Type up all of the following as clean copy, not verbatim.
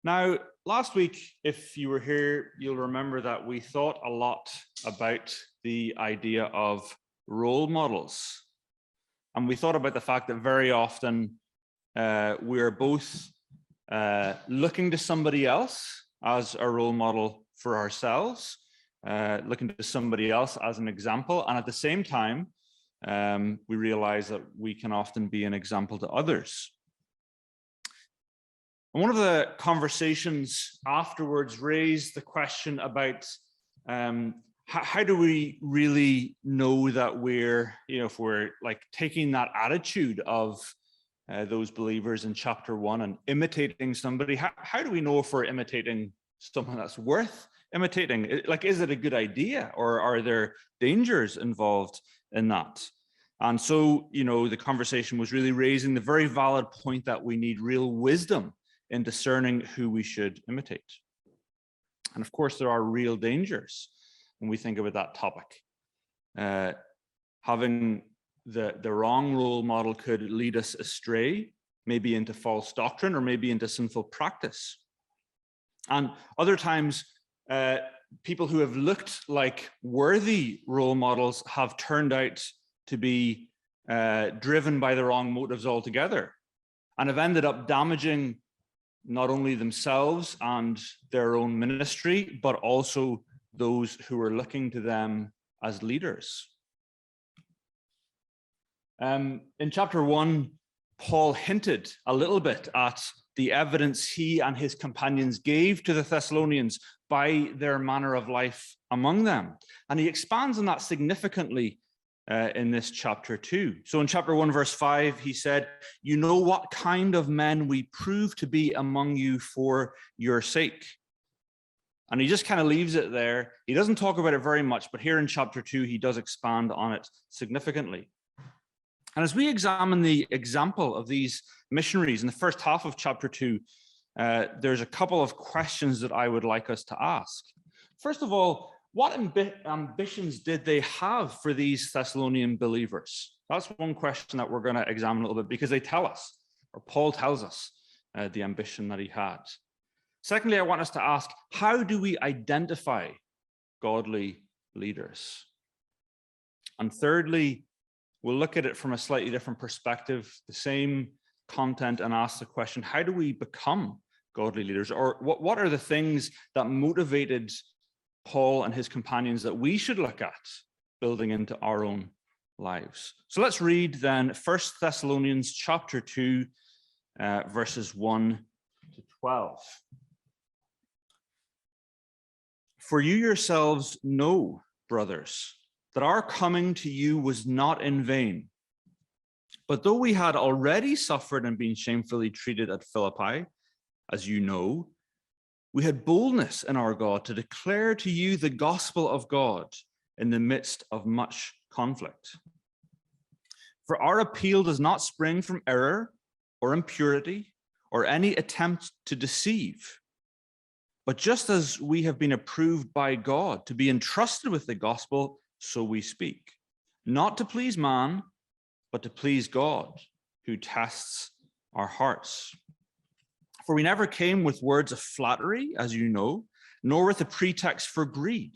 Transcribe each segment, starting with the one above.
Now, last week, if you were here, you'll remember that we thought a lot about the idea of role models. And we thought about the fact that very often we're both looking to somebody else as a role model for ourselves, looking to somebody else as an example. And at the same time, we realize that we can often be an example to others. And one of the conversations afterwards raised the question about how do we really know that we're, if we're like taking that attitude of those believers in chapter 1 and imitating somebody, how do we know if we're imitating someone that's worth imitating? Like, is it a good idea, or are there dangers involved in that? And so, the conversation was really raising the very valid point that we need real wisdom in discerning who we should imitate. And of course, there are real dangers when we think about that topic. Having the wrong role model could lead us astray, maybe into false doctrine or maybe into sinful practice. And other times, people who have looked like worthy role models have turned out to be driven by the wrong motives altogether and have ended up damaging not only themselves and their own ministry, but also those who are looking to them as leaders. In chapter 1, Paul hinted a little bit at the evidence he and his companions gave to the Thessalonians by their manner of life among them. And he expands on that significantly in this chapter 2. So in chapter 1, verse 5, he said, "You know what kind of men we prove to be among you for your sake." And he just kind of leaves it there. He doesn't talk about it very much, but here in chapter 2, he does expand on it significantly. And as we examine the example of these missionaries in the first half of chapter 2, there's a couple of questions that I would like us to ask. First of all, what ambitions did they have for these Thessalonian believers? That's one question that we're going to examine a little bit, because they tell us, or Paul tells us, the ambition that he had. Secondly, I want us to ask, how do we identify godly leaders? And thirdly, we'll look at it from a slightly different perspective, the same content, and ask the question, how do we become godly leaders? Or what are the things that motivated Paul and his companions that we should look at building into our own lives? So let's read then 1 Thessalonians chapter 2, verses 1 to 12. "For you yourselves know, brothers, that our coming to you was not in vain. But though we had already suffered and been shamefully treated at Philippi, as you know, we had boldness in our God to declare to you the gospel of God in the midst of much conflict. For our appeal does not spring from error or impurity or any attempt to deceive. But just as we have been approved by God to be entrusted with the gospel, so we speak, not to please man, but to please God, who tests our hearts. For we never came with words of flattery, as you know, nor with a pretext for greed.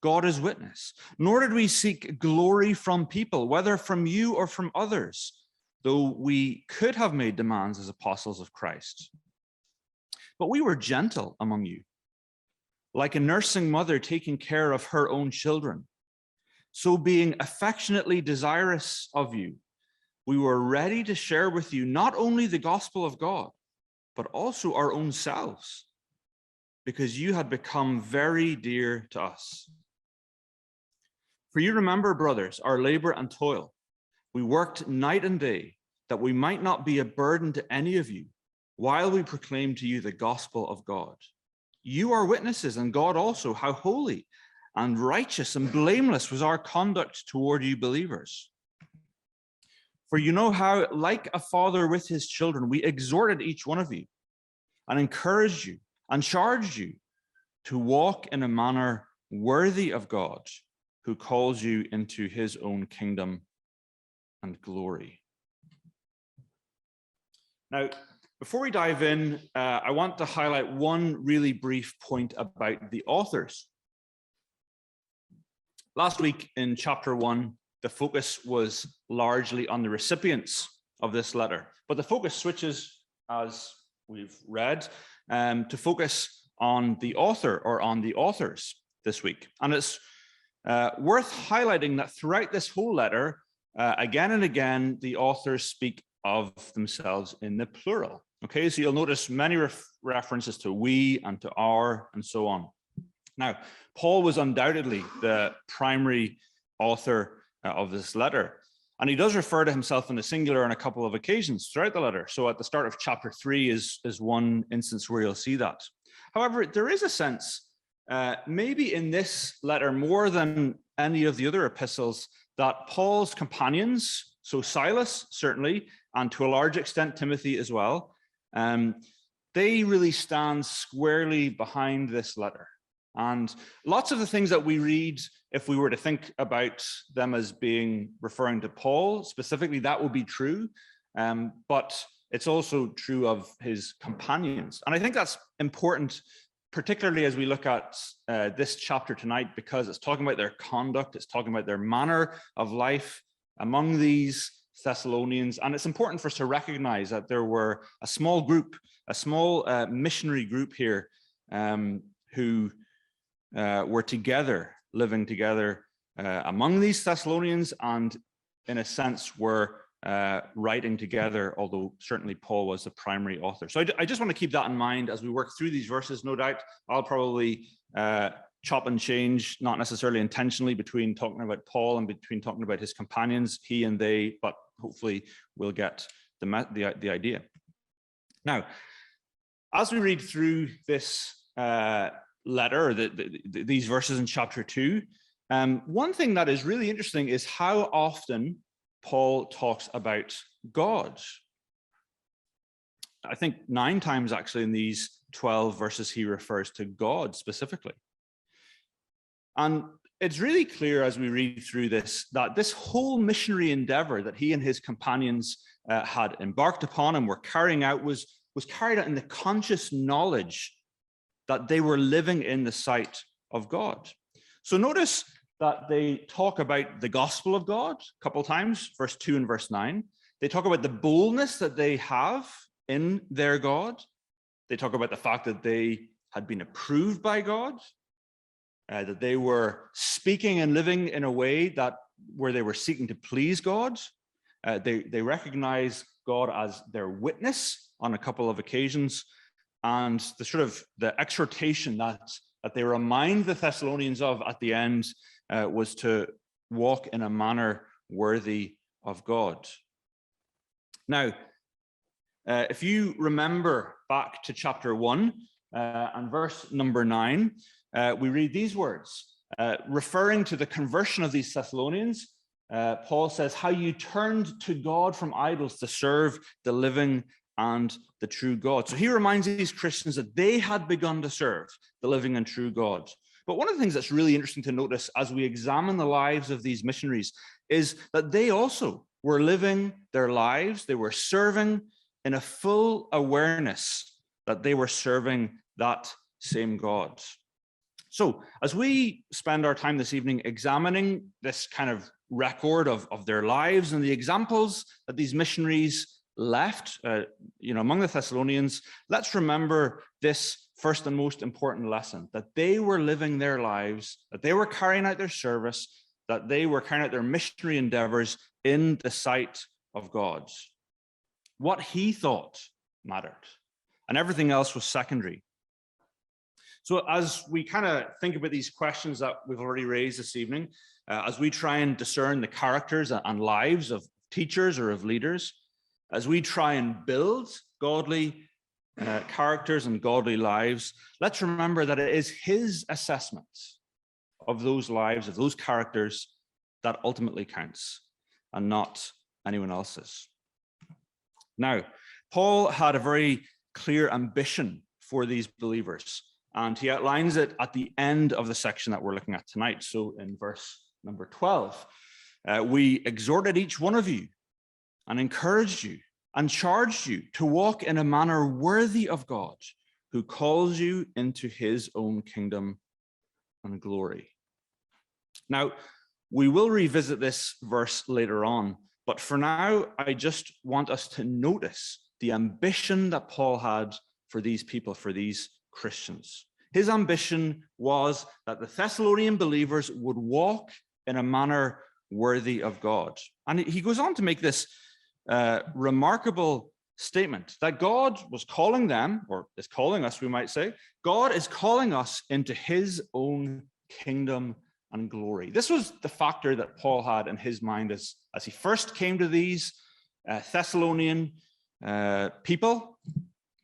God is witness. Nor did we seek glory from people, whether from you or from others, though we could have made demands as apostles of Christ. But we were gentle among you, like a nursing mother taking care of her own children. So being affectionately desirous of you, we were ready to share with you not only the gospel of God, but also our own selves, because you had become very dear to us. For you remember, brothers, our labor and toil. We worked night and day, that we might not be a burden to any of you, while we proclaim to you the gospel of God. You are witnesses, and God also, how holy and righteous and blameless was our conduct toward you believers. For you know how, like a father with his children, we exhorted each one of you and encouraged you and charged you to walk in a manner worthy of God, who calls you into his own kingdom and glory." Now, Before we dive in, I want to highlight one really brief point about the authors. Last week in chapter 1, the focus was largely on the recipients of this letter, but the focus switches, as we've read, to focus on the author or on the authors this week. And it's worth highlighting that throughout this whole letter, again and again, the authors speak of themselves in the plural. Okay, so you'll notice many references to we and to our and so on. Now, Paul was undoubtedly the primary author of this letter, and he does refer to himself in the singular on a couple of occasions throughout the letter. So at the start of chapter 3 is one instance where you'll see that. However, there is a sense, maybe in this letter more than any of the other epistles, that Paul's companions, so Silas certainly, and to a large extent Timothy as well, they really stand squarely behind this letter. And lots of the things that we read, if we were to think about them as being referring to Paul specifically, that would be true. But it's also true of his companions. And I think that's important, particularly as we look at this chapter tonight, because it's talking about their conduct, it's talking about their manner of life among these Thessalonians. And it's important for us to recognize that there were a small group, a small missionary group here who were together, living together among these Thessalonians, and in a sense were writing together, although certainly Paul was the primary author. So I just want to keep that in mind as we work through these verses. No doubt I'll probably chop and change, not necessarily intentionally, between talking about Paul and between talking about his companions, he and they, but hopefully we'll get the idea. Now, as we read through this letter, these verses in chapter 2, one thing that is really interesting is how often Paul talks about God. I think 9 times actually in these 12 verses he refers to God specifically. And it's really clear as we read through this that this whole missionary endeavor that he and his companions had embarked upon and were carrying out was carried out in the conscious knowledge that they were living in the sight of God. So notice that they talk about the gospel of God a couple of times, verse 2 and verse 9. They talk about the boldness that they have in their God. They talk about the fact that they had been approved by God, that they were speaking and living in a way where they were seeking to please God. They recognize God as their witness on a couple of occasions, and the exhortation that they remind the Thessalonians of at the end was to walk in a manner worthy of God. Now, if you remember back to chapter 1 and verse number 9, we read these words, referring to the conversion of these Thessalonians. Paul says, how you turned to God from idols to serve the living and the true God. So he reminds these Christians that they had begun to serve the living and true God. But one of the things that's really interesting to notice as we examine the lives of these missionaries is that they also were living their lives. They were serving in a full awareness that they were serving that same God. So as we spend our time this evening examining this kind of record of their lives and the examples that these missionaries left among the Thessalonians, let's remember this first and most important lesson, that they were living their lives, that they were carrying out their service, that they were carrying out their missionary endeavors in the sight of God. What he thought mattered, and everything else was secondary. So as we kind of think about these questions that we've already raised this evening, as we try and discern the characters and lives of teachers or of leaders, as we try and build godly characters and godly lives, let's remember that it is his assessment of those lives, of those characters, that ultimately counts, and not anyone else's. Now, Paul had a very clear ambition for these believers, and he outlines it at the end of the section that we're looking at tonight. So in verse number 12, we exhorted each one of you and encouraged you and charged you to walk in a manner worthy of God, who calls you into his own kingdom and glory. Now, we will revisit this verse later on, but for now, I just want us to notice the ambition that Paul had for these people, for these Christians. His ambition was that the Thessalonian believers would walk in a manner worthy of God. And he goes on to make this remarkable statement that God was calling them, or is calling us, we might say. God is calling us into his own kingdom and glory. This was the factor that Paul had in his mind as he first came to these Thessalonian people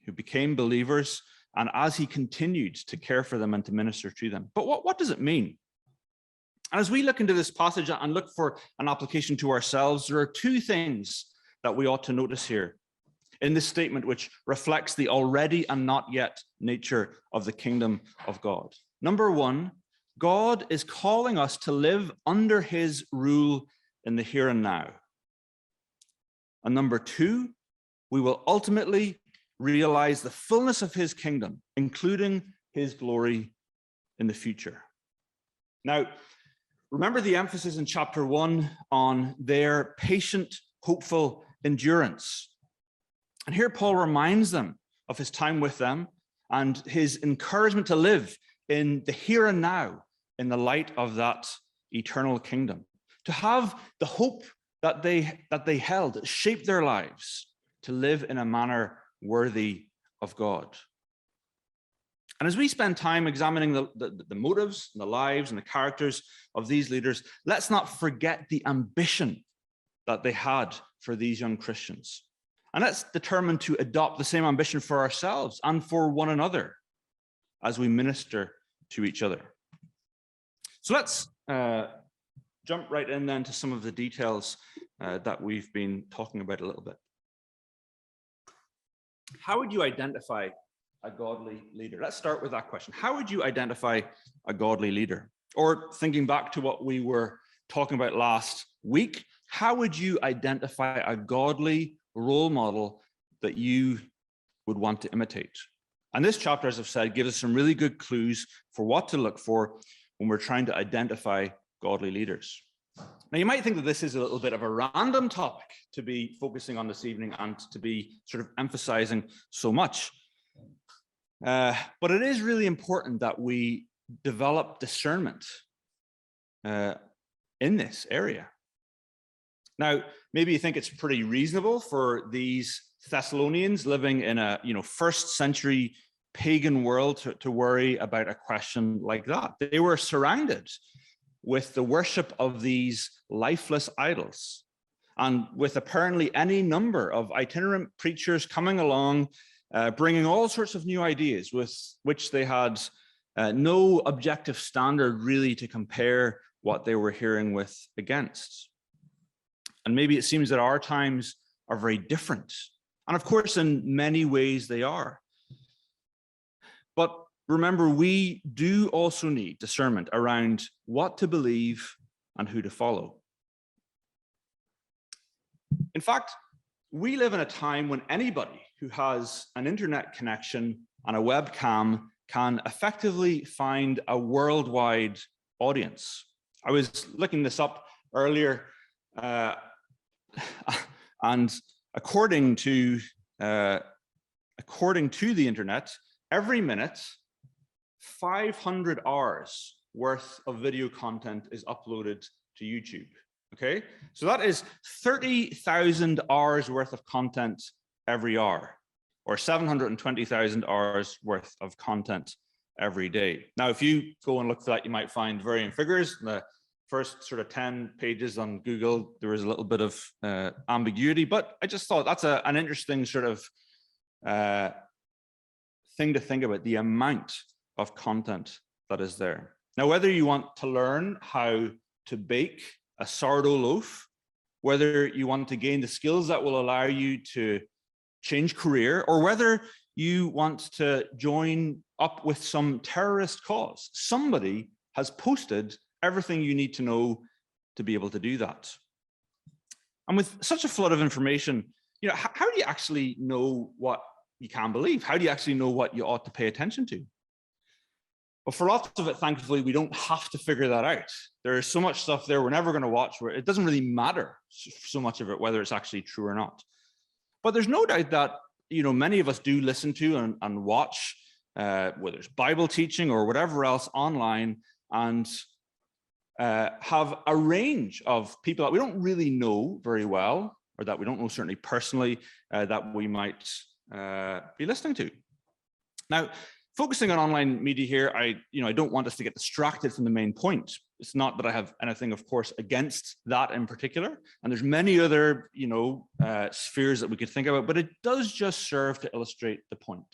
who became believers, and as he continued to care for them and to minister to them. But what does it mean? And as we look into this passage and look for an application to ourselves, there are two things that we ought to notice here in this statement, which reflects the already and not yet nature of the kingdom of God. Number one, God is calling us to live under his rule in the here and now. And number two, we will ultimately realize the fullness of his kingdom, including his glory in the future. Now, remember the emphasis in chapter 1 on their patient, hopeful endurance. And here Paul reminds them of his time with them and his encouragement to live in the here and now in the light of that eternal kingdom, to have the hope that they held, that shaped their lives, to live in a manner worthy of God. And as we spend time examining the motives and the lives and the characters of these leaders, let's not forget the ambition that they had for these young Christians. And let's determine to adopt the same ambition for ourselves and for one another as we minister to each other. So let's jump right in then to some of the details that we've been talking about a little bit. How would you identify a godly leader? Let's start with that question. How would you identify a godly leader? Or thinking back to what we were talking about last week, how would you identify a godly role model that you would want to imitate? And this chapter, as I've said, gives us some really good clues for what to look for when we're trying to identify godly leaders. Now, you might think that this is a little bit of a random topic to be focusing on this evening and to be sort of emphasizing so much. But it is really important that we develop discernment in this area. Now, maybe you think it's pretty reasonable for these Thessalonians living in a first century pagan world to worry about a question like that. They were surrounded with the worship of these lifeless idols, and with apparently any number of itinerant preachers coming along, bringing all sorts of new ideas with which they had no objective standard really to compare what they were hearing with against. And maybe it seems that our times are very different. And of course, in many ways they are. But remember, we do also need discernment around what to believe and who to follow. In fact, we live in a time when anybody who has an internet connection and a webcam can effectively find a worldwide audience. I was looking this up earlier, and according to the internet, every minute, 500 hours worth of video content is uploaded to YouTube. Okay, so that is 30,000 hours worth of content every hour, or 720,000 hours worth of content every day. Now, if you go and look for that, you might find varying figures. The first sort of 10 pages on Google, there was a little bit of ambiguity, but I just thought that's an interesting sort of thing to think about, the amount of content that is there. Now, whether you want to learn how to bake a sourdough loaf, whether you want to gain the skills that will allow you to change career, or whether you want to join up with some terrorist cause, somebody has posted everything you need to know to be able to do that. And with such a flood of information how do you actually know what you can believe? How do you actually know what you ought to pay attention to? But for lots of it, thankfully, we don't have to figure that out. There is so much stuff there we're never going to watch where it doesn't really matter so much of it, whether it's actually true or not. But there's no doubt that, many of us do listen to and watch, whether it's Bible teaching or whatever else online, and have a range of people that we don't really know very well, or that we don't know certainly personally, that we might be listening to. Now, focusing on online media here, I don't want us to get distracted from the main point. It's not that I have anything, of course, against that in particular. And there's many other, spheres that we could think about, but it does just serve to illustrate the point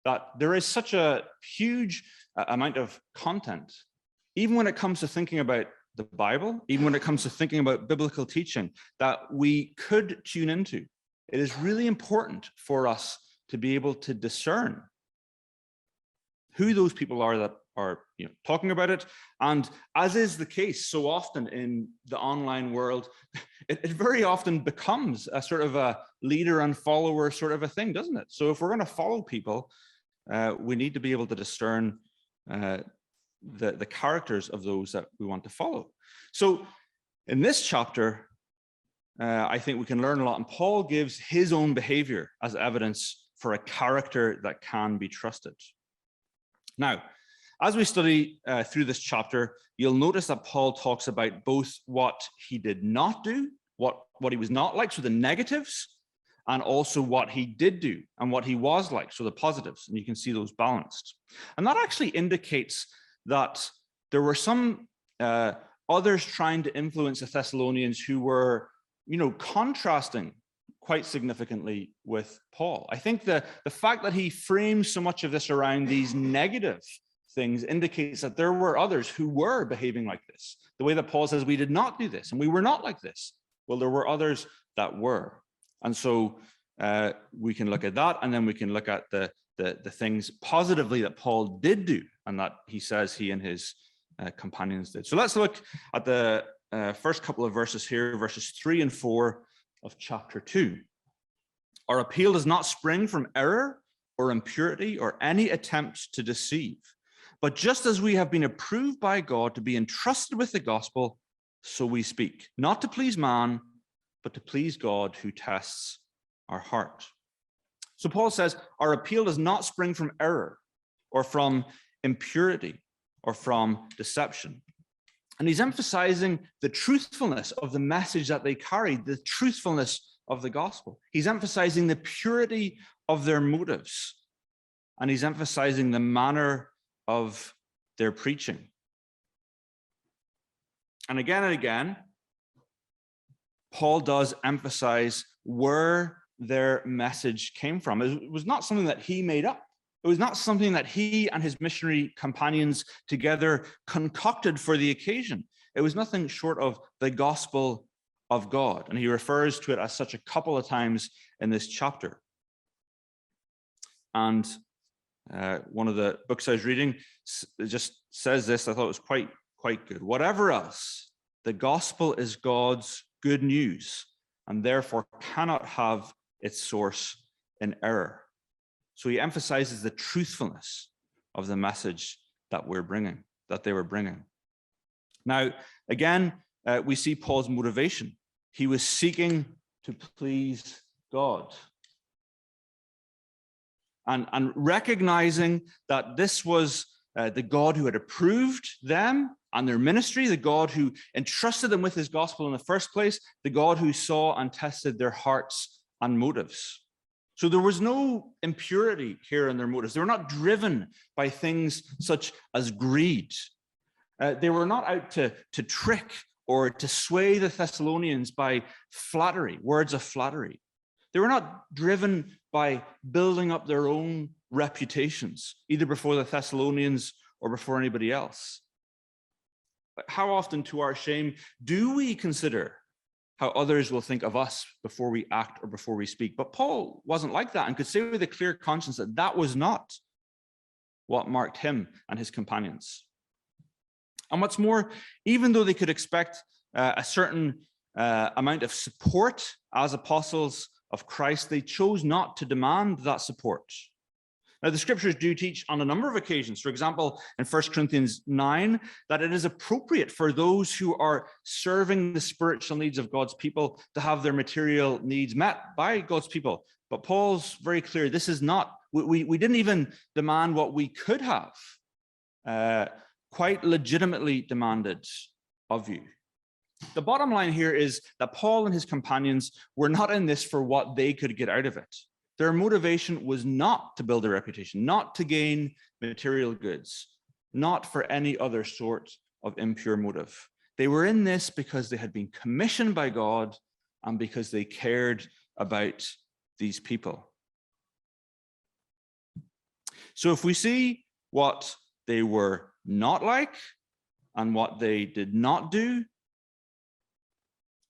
that there is such a huge amount of content, even when it comes to thinking about the Bible, even when it comes to thinking about biblical teaching, that we could tune into. It is really important for us to be able to discern who those people are that are talking about it. And as is the case so often in the online world, it very often becomes a sort of a leader and follower sort of a thing, doesn't it? So if we're going to follow people, we need to be able to discern the characters of those that we want to follow. So in this chapter, I think we can learn a lot, and Paul gives his own behavior as evidence for a character that can be trusted. Now, as we study through this chapter, you'll notice that Paul talks about both what he did not do, what he was not like, so the negatives, and also what he did do and what he was like, so the positives, and you can see those balanced. And that actually indicates that there were some others trying to influence the Thessalonians who were, contrasting quite significantly with Paul. I think the fact that he frames so much of this around these negative things indicates that there were others who were behaving like this. The way that Paul says we did not do this and we were not like this. Well, there were others that were. And so we can look at that, and then we can look at the things positively that Paul did do and that he says he and his companions did. So let's look at the first couple of verses here, verses 3 and 4 of chapter 2. Our appeal does not spring from error or impurity or any attempt to deceive, but just as we have been approved by God to be entrusted with the gospel, so we speak, not to please man, but to please God who tests our heart. So Paul says our appeal does not spring from error or from impurity or from deception. And he's emphasizing the truthfulness of the message that they carried, the truthfulness of the gospel. He's emphasizing the purity of their motives, and he's emphasizing the manner of their preaching. And again, Paul does emphasize where their message came from. It was not something that he made up. It was not something that he and his missionary companions together concocted for the occasion. It was nothing short of the gospel of God. And he refers to it as such a couple of times in this chapter. And one of the books I was reading just says this. I thought it was quite good. Whatever else, the gospel is God's good news and therefore cannot have its source in error. So he emphasizes the truthfulness of the message that they were bringing. Now, again, we see Paul's motivation. He was seeking to please God. And recognizing that this was the God who had approved them and their ministry, the God who entrusted them with his gospel in the first place, the God who saw and tested their hearts and motives. So there was no impurity here in their motives. They were not driven by things such as greed. They were not out to trick or to sway the Thessalonians by flattery, words of flattery. They were not driven by building up their own reputations, either before the Thessalonians or before anybody else. But how often, to our shame, do we consider how others will think of us before we act or before we speak? But Paul wasn't like that and could say with a clear conscience that that was not what marked him and his companions. And what's more, even though they could expect a certain amount of support as apostles of Christ, they chose not to demand that support. Now, the scriptures do teach on a number of occasions, for example, in 1 Corinthians 9, that it is appropriate for those who are serving the spiritual needs of God's people to have their material needs met by God's people. But Paul's very clear, this is not, we didn't even demand what we could have, quite legitimately demanded of you. The bottom line here is that Paul and his companions were not in this for what they could get out of it. Their motivation was not to build a reputation, not to gain material goods, not for any other sort of impure motive. They were in this because they had been commissioned by God and because they cared about these people. So if we see what they were not like and what they did not do,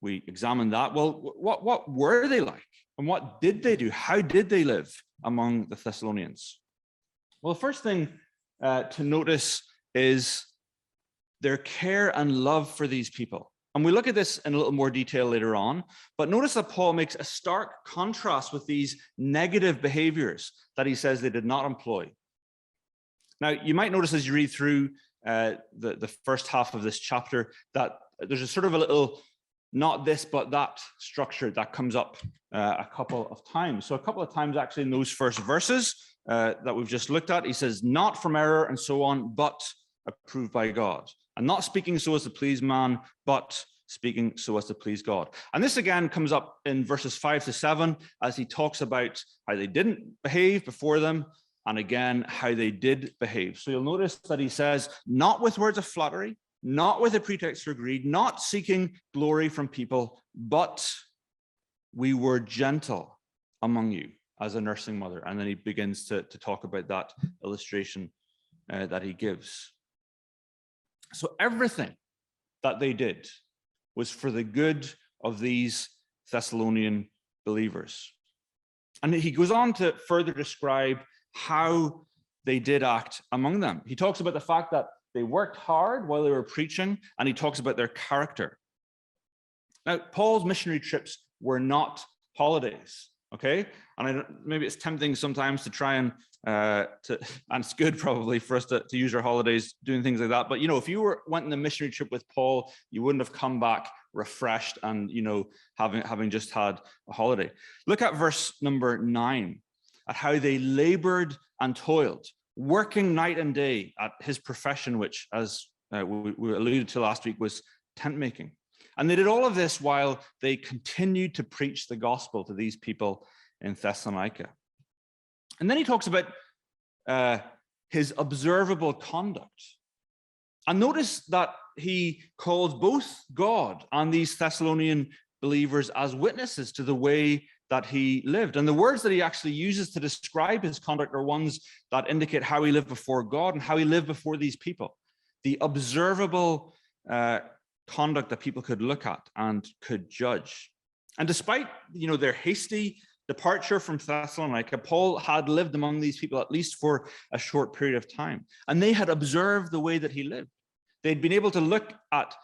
we examine that. Well, what were they like? And what did they do? How did they live among the Thessalonians? Well, the first thing to notice is their care and love for these people. And we look at this in a little more detail later on, but notice that Paul makes a stark contrast with these negative behaviors that he says they did not employ. Now, you might notice as you read through the first half of this chapter that there's a sort of a little not this, but that structure that comes up a couple of times. So a couple of times actually in those first verses that we've just looked at, he says, not from error and so on, but approved by God. And not speaking so as to please man, but speaking so as to please God. And this again comes up in verses 5 to 7 as he talks about how they didn't behave before them, and again, how they did behave. So you'll notice that he says, not with words of flattery, not with a pretext for greed, not seeking glory from people, but we were gentle among you as a nursing mother. And then he begins to talk about that illustration that he gives. So everything that they did was for the good of these Thessalonian believers. And he goes on to further describe how they did act among them. He talks about the fact that they worked hard while they were preaching, and he talks about their character. Now, Paul's missionary trips were not holidays, okay? And maybe it's tempting sometimes to try and and it's good probably for us to use our holidays doing things like that. But, you know, if you went on a missionary trip with Paul, you wouldn't have come back refreshed and, you know, having just had a holiday. Look at verse number 9, at how they labored and toiled, working night and day at his profession, which, as we alluded to last week, was tent making. And they did all of this while they continued to preach the gospel to these people in Thessalonica. And then he talks about his observable conduct. And notice that he calls both God and these Thessalonian believers as witnesses to the way that he lived. And the words that he actually uses to describe his conduct are ones that indicate how he lived before God and how he lived before these people. The observable conduct that people could look at and could judge. And despite, you know, their hasty departure from Thessalonica, Paul had lived among these people at least for a short period of time. And they had observed the way that he lived. They'd been able to look at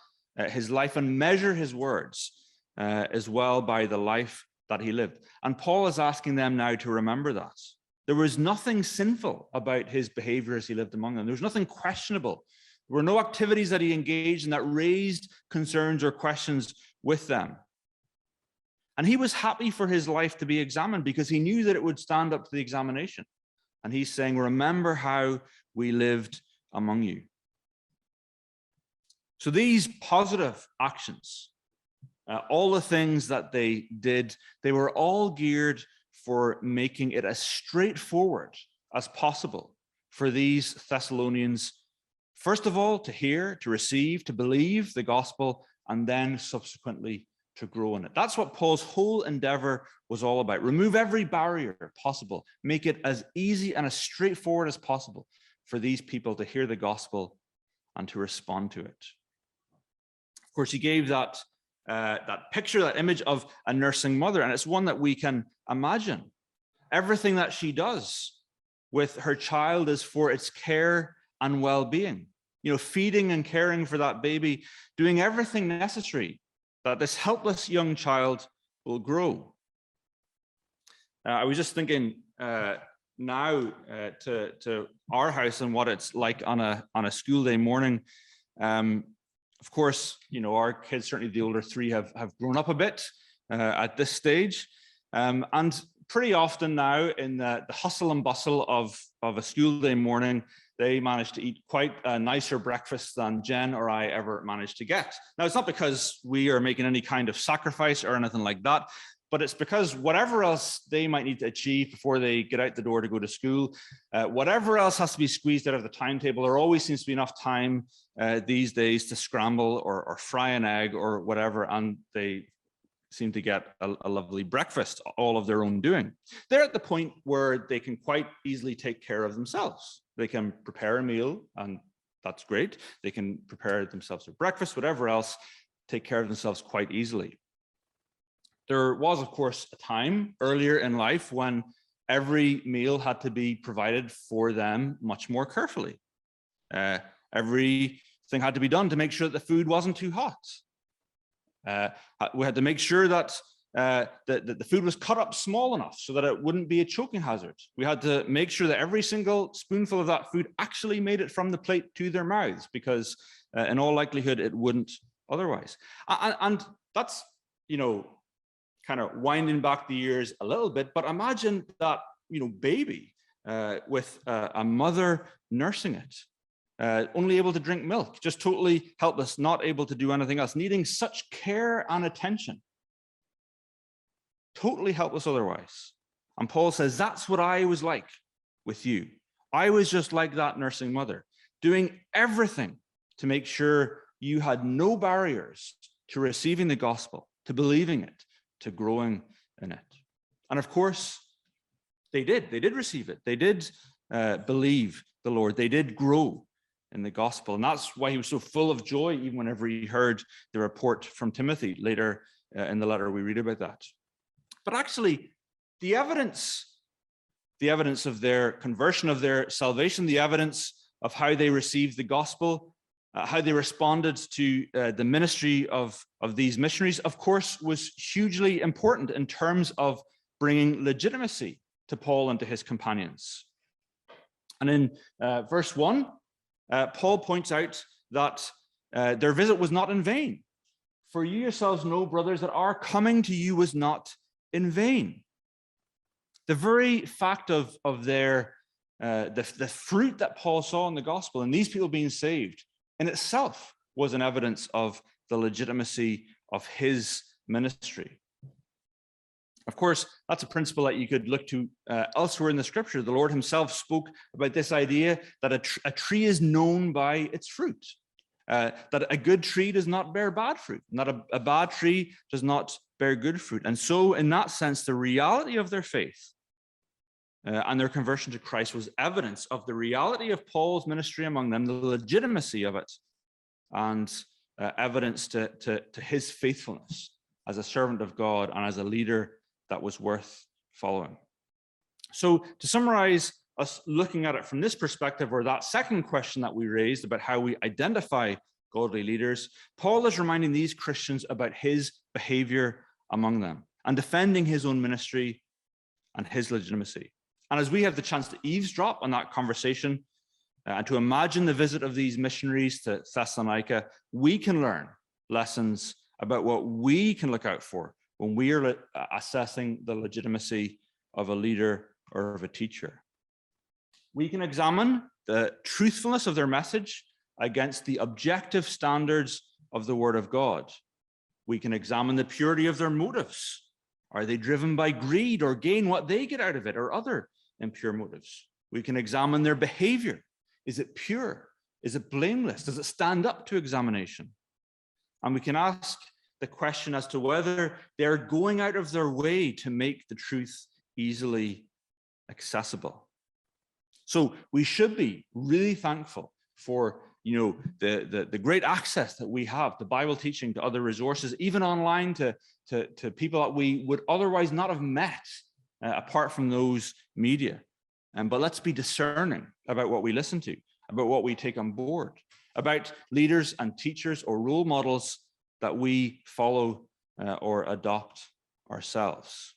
his life and measure his words as well by the life that he lived. And Paul is asking them now to remember that. There was nothing sinful about his behavior as he lived among them. There was nothing questionable. There were no activities that he engaged in that raised concerns or questions with them. And he was happy for his life to be examined because he knew that it would stand up to the examination. And he's saying, remember how we lived among you. So these positive actions, all the things that they did, they were all geared for making it as straightforward as possible for these Thessalonians, first of all, to hear, to receive, to believe the gospel, and then subsequently to grow in it. That's what Paul's whole endeavor was all about. Remove every barrier possible. Make it as easy and as straightforward as possible for these people to hear the gospel and to respond to it. Of course, he gave that picture, that image of a nursing mother, and it's one that we can imagine. Everything that she does with her child is for its care and well-being. You know, feeding and caring for that baby, doing everything necessary that this helpless young child will grow. I was just thinking now to our house and what it's like on a school day morning. Of course, our kids, certainly the older three, have grown up a bit at this stage, and pretty often now in the hustle and bustle of a school day morning, they manage to eat quite a nicer breakfast than Jen or I ever managed to get. Now, it's not because we are making any kind of sacrifice or anything like that, but it's because whatever else they might need to achieve before they get out the door to go to school, whatever else has to be squeezed out of the timetable, there always seems to be enough time these days to scramble or fry an egg or whatever, and they seem to get a lovely breakfast, all of their own doing. They're at the point where they can quite easily take care of themselves. They can prepare a meal, and that's great. They can prepare themselves a breakfast, whatever else, take care of themselves quite easily. There was, of course, a time earlier in life when every meal had to be provided for them much more carefully. Everything had to be done to make sure that the food wasn't too hot. We had to make sure that the food was cut up small enough so that it wouldn't be a choking hazard. We had to make sure that every single spoonful of that food actually made it from the plate to their mouths, because in all likelihood, it wouldn't otherwise. And that's, kind of winding back the years a little bit, but imagine that, baby with a mother nursing it, only able to drink milk, just totally helpless, not able to do anything else, needing such care and attention, totally helpless otherwise. And Paul says, that's what I was like with you. I was just like that nursing mother, doing everything to make sure you had no barriers to receiving the gospel, to believing it, to growing in it. And of course, they did receive it. They did believe the Lord. They did grow in the gospel. And that's why he was so full of joy, even whenever he heard the report from Timothy later in the letter. We read about that. But actually, the evidence of their conversion, of their salvation, the evidence of how they received the gospel, how they responded to the ministry of these missionaries, of course, was hugely important in terms of bringing legitimacy to Paul and to his companions. And in verse 1, Paul points out that their visit was not in vain. For you yourselves know, brothers, that our coming to you was not in vain. The very fact of their the fruit that Paul saw in the gospel and these people being saved in itself was an evidence of the legitimacy of his ministry. Of course, that's a principle that you could look to elsewhere in the scripture. The Lord himself spoke about this idea that a tree is known by its fruit, that a good tree does not bear bad fruit, and that a bad tree does not bear good fruit. And so in that sense, the reality of their faith and their conversion to Christ was evidence of the reality of Paul's ministry among them, the legitimacy of it, and evidence to his faithfulness as a servant of God and as a leader that was worth following. So to summarize us looking at it from this perspective, or that second question that we raised about how we identify godly leaders, Paul is reminding these Christians about his behavior among them and defending his own ministry and his legitimacy. And as we have the chance to eavesdrop on that conversation and to imagine the visit of these missionaries to Thessalonica, we can learn lessons about what we can look out for when we are assessing the legitimacy of a leader or of a teacher. We can examine the truthfulness of their message against the objective standards of the Word of God. We can examine the purity of their motives. Are they driven by greed or gain what they get out of it, or other impure motives? We can examine their behavior. Is it pure? Is it blameless? Does it stand up to examination? And we can ask the question as to whether they're going out of their way to make the truth easily accessible. So we should be really thankful for the great access that we have to Bible teaching, to other resources, even online, to people that we would otherwise not have met apart from those media. But let's be discerning about what we listen to, about what we take on board, about leaders and teachers or role models that we follow or adopt ourselves.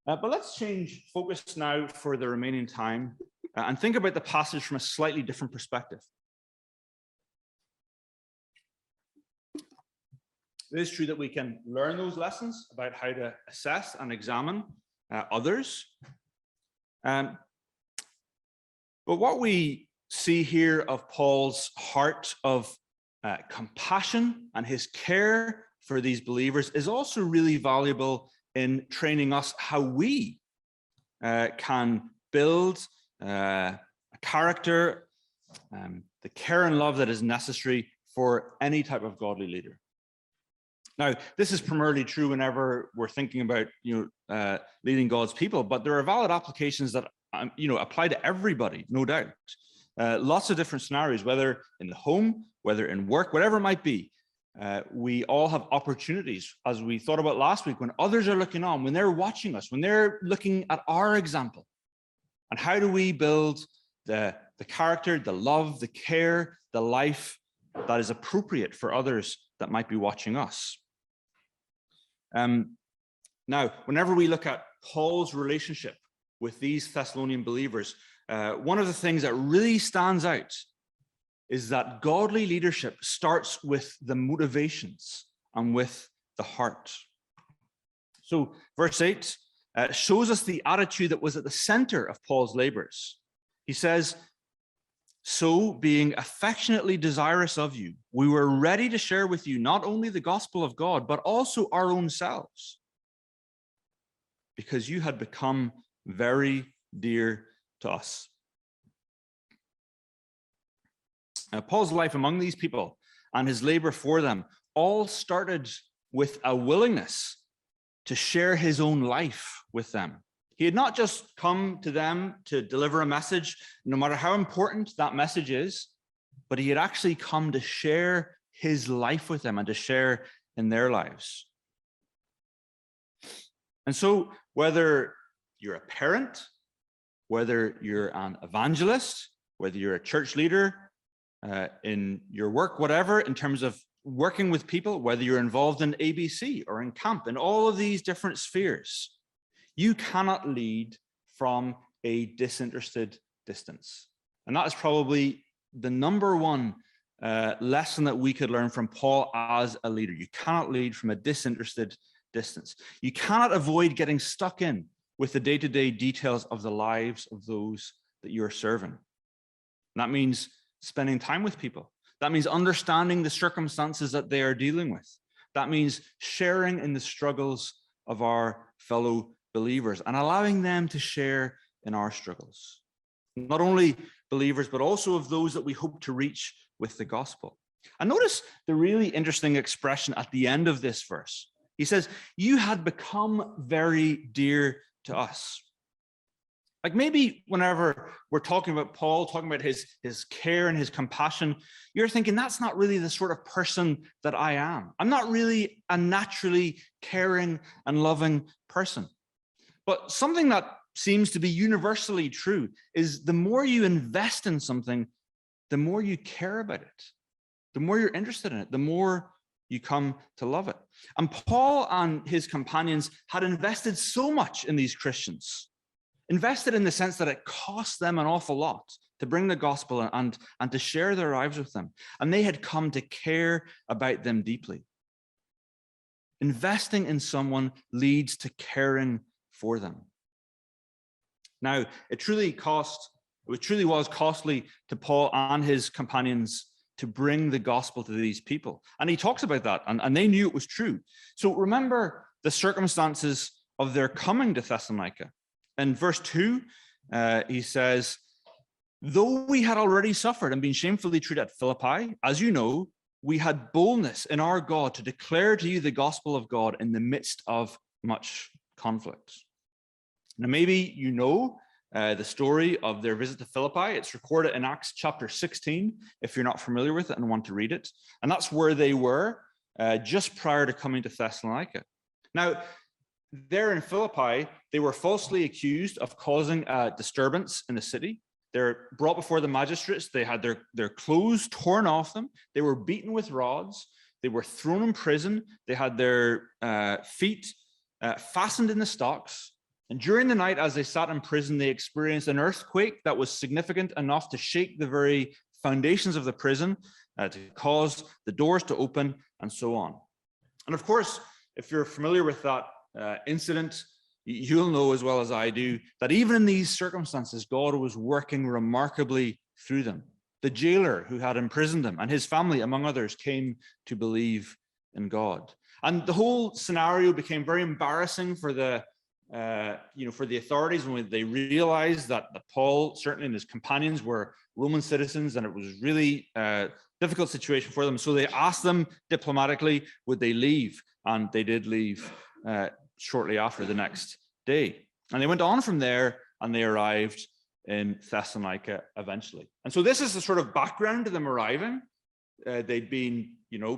But let's change focus now for the remaining time and think about the passage from a slightly different perspective. It is true that we can learn those lessons about how to assess and examine others. But what we see here of Paul's heart of compassion and his care for these believers is also really valuable in training us how we can build a character, the care and love that is necessary for any type of godly leader. Now, this is primarily true whenever we're thinking about leading God's people, but there are valid applications that apply to everybody, no doubt. Lots of different scenarios, whether in the home, whether in work, whatever it might be. We all have opportunities, as we thought about last week, when others are looking on, when they're watching us, when they're looking at our example. And how do we build the character, the love, the care, the life that is appropriate for others that might be watching us? Now, whenever we look at Paul's relationship with these Thessalonian believers, one of the things that really stands out is that godly leadership starts with the motivations and with the heart. So verse 8 shows us the attitude that was at the center of Paul's labors. He says, "So being affectionately desirous of you, we were ready to share with you not only the gospel of God, but also our own selves, because you had become very dear to us." Paul's life among these people and his labor for them all started with a willingness to share his own life with them. He had not just come to them to deliver a message, no matter how important that message is, but he had actually come to share his life with them and to share in their lives. And so whether you're a parent, whether you're an evangelist, whether you're a church leader, in your work, whatever, in terms of working with people, whether you're involved in ABC or in camp, in all of these different spheres, you cannot lead from a disinterested distance. And that is probably the number one lesson that we could learn from Paul as a leader. You cannot lead from a disinterested distance. You cannot avoid getting stuck in with the day-to-day details of the lives of those that you're serving. And that means spending time with people. That means understanding the circumstances that they are dealing with. That means sharing in the struggles of our fellow believers and allowing them to share in our struggles. Not only believers, but also of those that we hope to reach with the gospel. And notice the really interesting expression at the end of this verse. He says, "You had become very dear to us." Like maybe whenever we're talking about Paul, talking about his care and his compassion, you're thinking, that's not really the sort of person that I am. I'm not really a naturally caring and loving person. But something that seems to be universally true is the more you invest in something, the more you care about it, the more you're interested in it, the more you come to love it. And Paul and his companions had invested so much in these Christians. Invested in the sense that it cost them an awful lot to bring the gospel and to share their lives with them. And they had come to care about them deeply. Investing in someone leads to caring for them. Now, it truly was costly to Paul and his companions to bring the gospel to these people. And he talks about that, and they knew it was true. So remember the circumstances of their coming to Thessalonica. In verse 2, he says, "Though we had already suffered and been shamefully treated at Philippi, as you know, we had boldness in our God to declare to you the gospel of God in the midst of much conflict." Now, maybe you know the story of their visit to Philippi. It's recorded in Acts chapter 16, if you're not familiar with it and want to read it. And that's where they were just prior to coming to Thessalonica. Now, there in Philippi, they were falsely accused of causing a disturbance in the city. They're brought before the magistrates. They had their clothes torn off them. They were beaten with rods. They were thrown in prison. They had their feet fastened in the stocks. And during the night, as they sat in prison, they experienced an earthquake that was significant enough to shake the very foundations of the prison, to cause the doors to open, and so on. And of course, if you're familiar with that incident, you'll know as well as I do that even in these circumstances, God was working remarkably through them. The jailer who had imprisoned them and his family, among others, came to believe in God. And the whole scenario became very embarrassing for the authorities when they realized that Paul, certainly, and his companions were Roman citizens, and it was really a difficult situation for them. So they asked them diplomatically, would they leave? And they did leave shortly after, the next day. And they went on from there, and they arrived in Thessalonica eventually. And so this is the sort of background to them arriving. They'd been,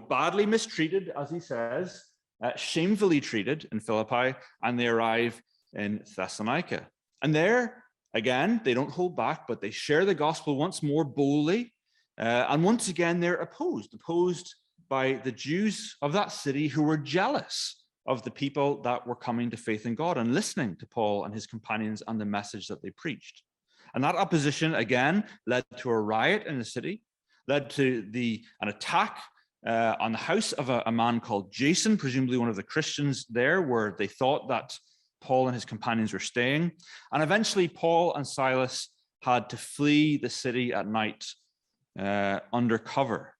badly mistreated, as he says, shamefully treated in Philippi, and they arrive in Thessalonica. And there, again, they don't hold back, but they share the gospel once more boldly. And once again, they're opposed by the Jews of that city who were jealous of the people that were coming to faith in God and listening to Paul and his companions and the message that they preached. And that opposition, again, led to a riot in the city, led to an attack on the house of a man called Jason, presumably one of the Christians there, where they thought that Paul and his companions were staying. And eventually, Paul and Silas had to flee the city at night under cover.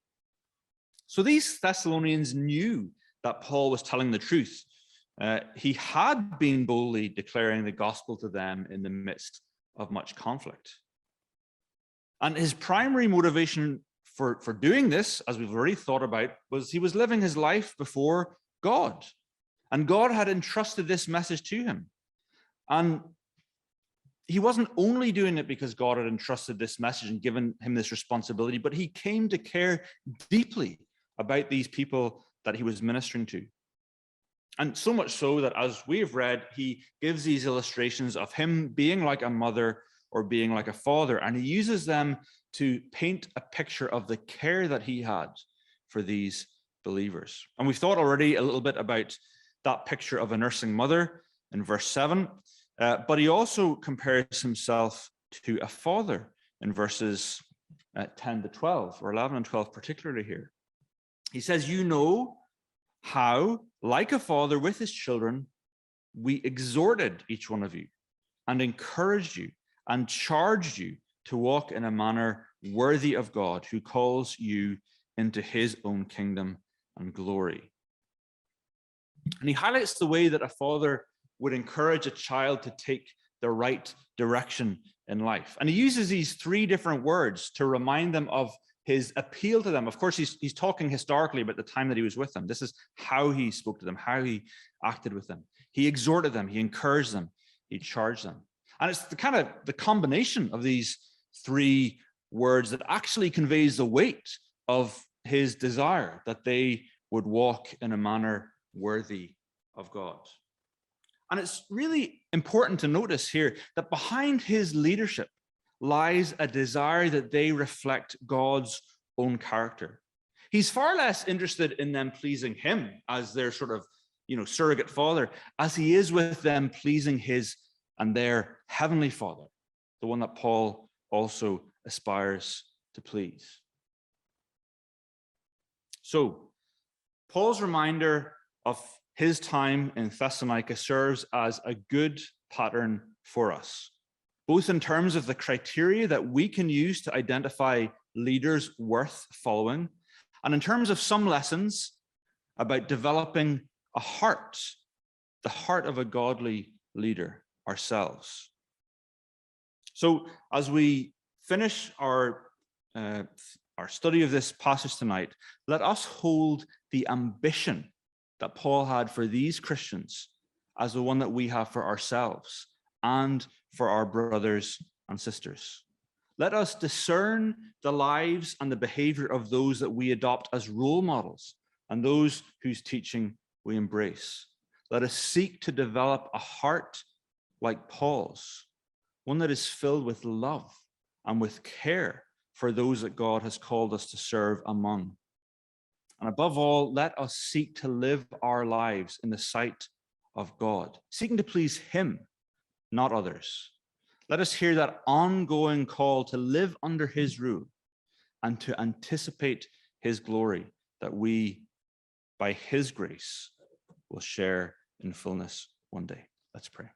So these Thessalonians knew that Paul was telling the truth. He had been boldly declaring the gospel to them in the midst of much conflict. And his primary motivation for doing this, as we've already thought about, was he was living his life before God. And God had entrusted this message to him. And he wasn't only doing it because God had entrusted this message and given him this responsibility, but he came to care deeply about these people that he was ministering to. And so much so that, as we have read, he gives these illustrations of him being like a mother or being like a father, and he uses them to paint a picture of the care that he had for these believers. And we've thought already a little bit about that picture of a nursing mother in verse 7, but he also compares himself to a father in verses 10 to 12, or 11 and 12 particularly here. He says, you know how, like a father with his children, we exhorted each one of you and encouraged you and charged you to walk in a manner worthy of God, who calls you into his own kingdom and glory. And he highlights the way that a father would encourage a child to take the right direction in life. And he uses these three different words to remind them of his appeal to them. Of course, he's talking historically about the time that he was with them. This is how he spoke to them, how he acted with them. He exhorted them, he encouraged them, he charged them. And it's the combination of these three words that actually conveys the weight of his desire that they would walk in a manner worthy of God. And it's really important to notice here that behind his leadership lies a desire that they reflect God's own character. He's far less interested in them pleasing him as their sort of, surrogate father, as he is with them pleasing his and their heavenly Father, the one that Paul also aspires to please. So, Paul's reminder of his time in Thessalonica serves as a good pattern for us, both in terms of the criteria that we can use to identify leaders worth following, and in terms of some lessons about developing a heart, the heart of a godly leader ourselves. So as we finish our study of this passage tonight, let us hold the ambition that Paul had for these Christians as the one that we have for ourselves and for our brothers and sisters. Let us discern the lives and the behavior of those that we adopt as role models and those whose teaching we embrace. Let us seek to develop a heart like Paul's, one that is filled with love and with care for those that God has called us to serve among. And above all, let us seek to live our lives in the sight of God, seeking to please him not others. Let us hear that ongoing call to live under his rule and to anticipate his glory, that we, by his grace, will share in fullness one day. Let's pray.